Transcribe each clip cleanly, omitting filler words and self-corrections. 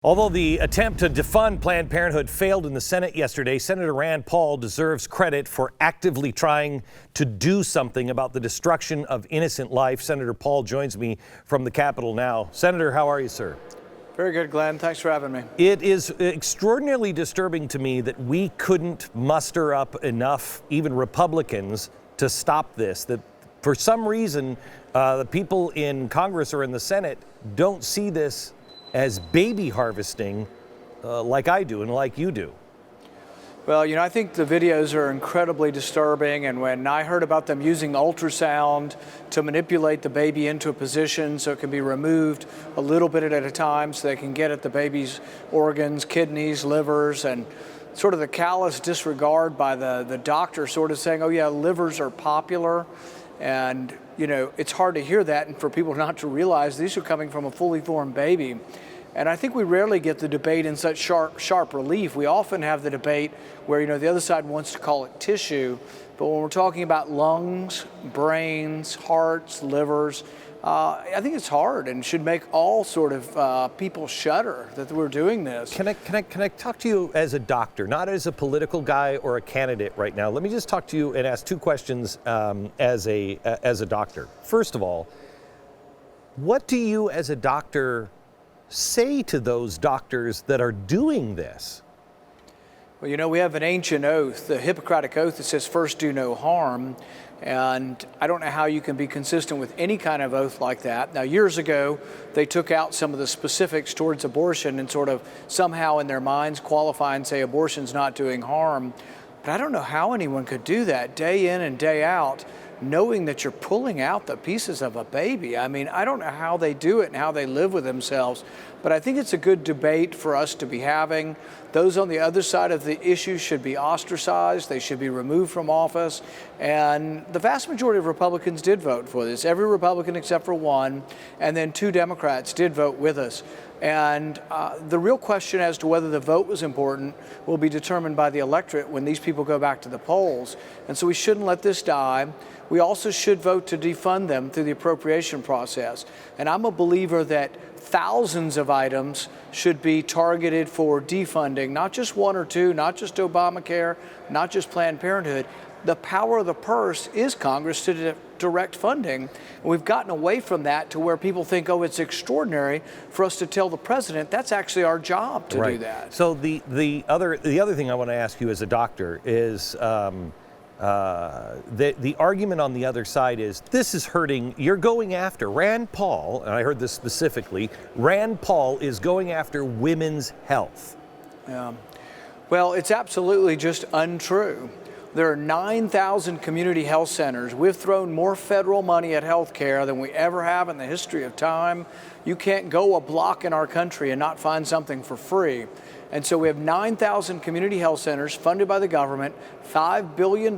Although the attempt to defund Planned Parenthood failed in the Senate yesterday, Senator Rand Paul deserves credit for actively trying to do something about the destruction of innocent life. Senator Paul joins me from the Capitol now. Senator, how are you, sir? Very good, Glenn. Thanks for having me. It is extraordinarily disturbing to me that we couldn't muster up enough, even Republicans, to stop this. That for some reason, the people in Congress or in the Senate don't see this as baby harvesting like I do and like you do. Well, I think the videos are incredibly disturbing, and when I heard about them using ultrasound to manipulate the baby into a position so it can be removed a little bit at a time so they can get at the baby's organs, kidneys, livers, and sort of the callous disregard by the doctor sort of saying, oh yeah, livers are popular. And, it's hard to hear that and for people not to realize these are coming from a fully formed baby. And I think we rarely get the debate in such sharp relief. We often have the debate where, the other side wants to call it tissue. But when we're talking about lungs, brains, hearts, livers, I think it's hard and should make all sort of people shudder that we're doing this. Can I talk to you as a doctor, not as a political guy or a candidate right now? Let me just talk to you and ask two questions as a doctor. First of all, what do you as a doctor say to those doctors that are doing this? Well, we have an ancient oath, the Hippocratic Oath, that says first do no harm. And I don't know how you can be consistent with any kind of oath like that. Now, years ago, they took out some of the specifics towards abortion and sort of somehow in their minds qualify and say abortion's not doing harm. But I don't know how anyone could do that day in and day out, knowing that you're pulling out the pieces of a baby. I mean, I don't know how they do it and how they live with themselves, but I think it's a good debate for us to be having. Those on the other side of the issue should be ostracized. They should be removed from office. And the vast majority of Republicans did vote for this. Every Republican except for one, and then 2 Democrats did vote with us. And the real question as to whether the vote was important will be determined by the electorate when these people go back to the polls. And so we shouldn't let this die. We also should vote to defund them through the appropriation process. And I'm a believer that thousands of items should be targeted for defunding, not just 1 or 2, not just Obamacare, not just Planned Parenthood. The power of the purse is Congress to direct funding. And we've gotten away from that to where people think, oh, it's extraordinary for us to tell the president that's actually our job to do that. So the other thing I want to ask you as a doctor is the argument on the other side is this is hurting. You're going after Rand Paul, and I heard this specifically. Rand Paul is going after women's health. Yeah. Well, it's absolutely just untrue. There are 9,000 community health centers. We've thrown more federal money at health care than we ever have in the history of time. You can't go a block in our country and not find something for free. And so we have 9,000 community health centers funded by the government, $5 billion.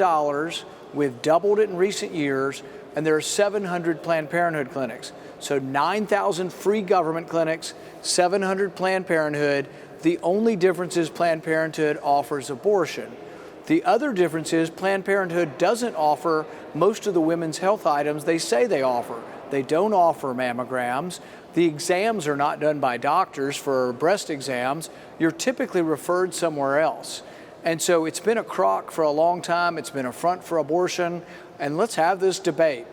We've doubled it in recent years, and there are 700 Planned Parenthood clinics. So 9,000 free government clinics, 700 Planned Parenthood. The only difference is Planned Parenthood offers abortion. The other difference is Planned Parenthood doesn't offer most of the women's health items they say they offer. They don't offer mammograms. The exams are not done by doctors for breast exams. You're typically referred somewhere else. And so it's been a crock for a long time. It's been a front for abortion. And let's have this debate.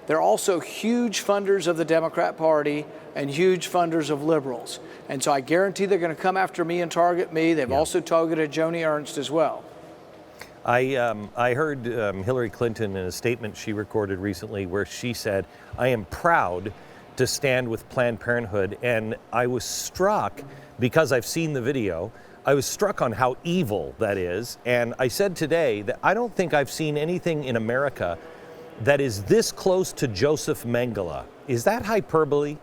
They're also huge funders of the Democrat Party and huge funders of liberals. And so I guarantee they're going to come after me and target me. They've also targeted Joni Ernst as well. I heard Hillary Clinton in a statement she recorded recently where she said, I am proud to stand with Planned Parenthood. And I was struck, because I've seen the video, I was struck on how evil that is. And I said today that I don't think I've seen anything in America that is this close to Joseph Mengele. Is that hyperbole?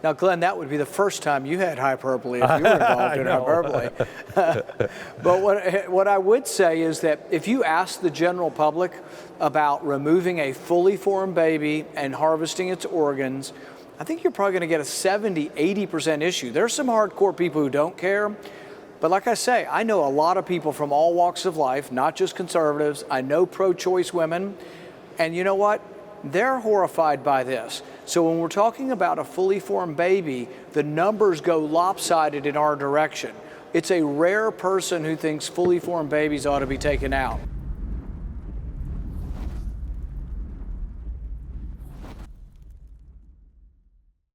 Now, Glenn, that would be the first time you had hyperbole if you were involved in hyperbole. But what I would say is that if you ask the general public about removing a fully formed baby and harvesting its organs, I think you're probably going to get a 70–80% issue. There's some hardcore people who don't care. But like I say, I know a lot of people from all walks of life, not just conservatives. I know pro-choice women. And you know what? they're horrified by this. So when we're talking about a fully formed baby, the numbers go lopsided in our direction. It's a rare person who thinks fully formed babies ought to be taken out.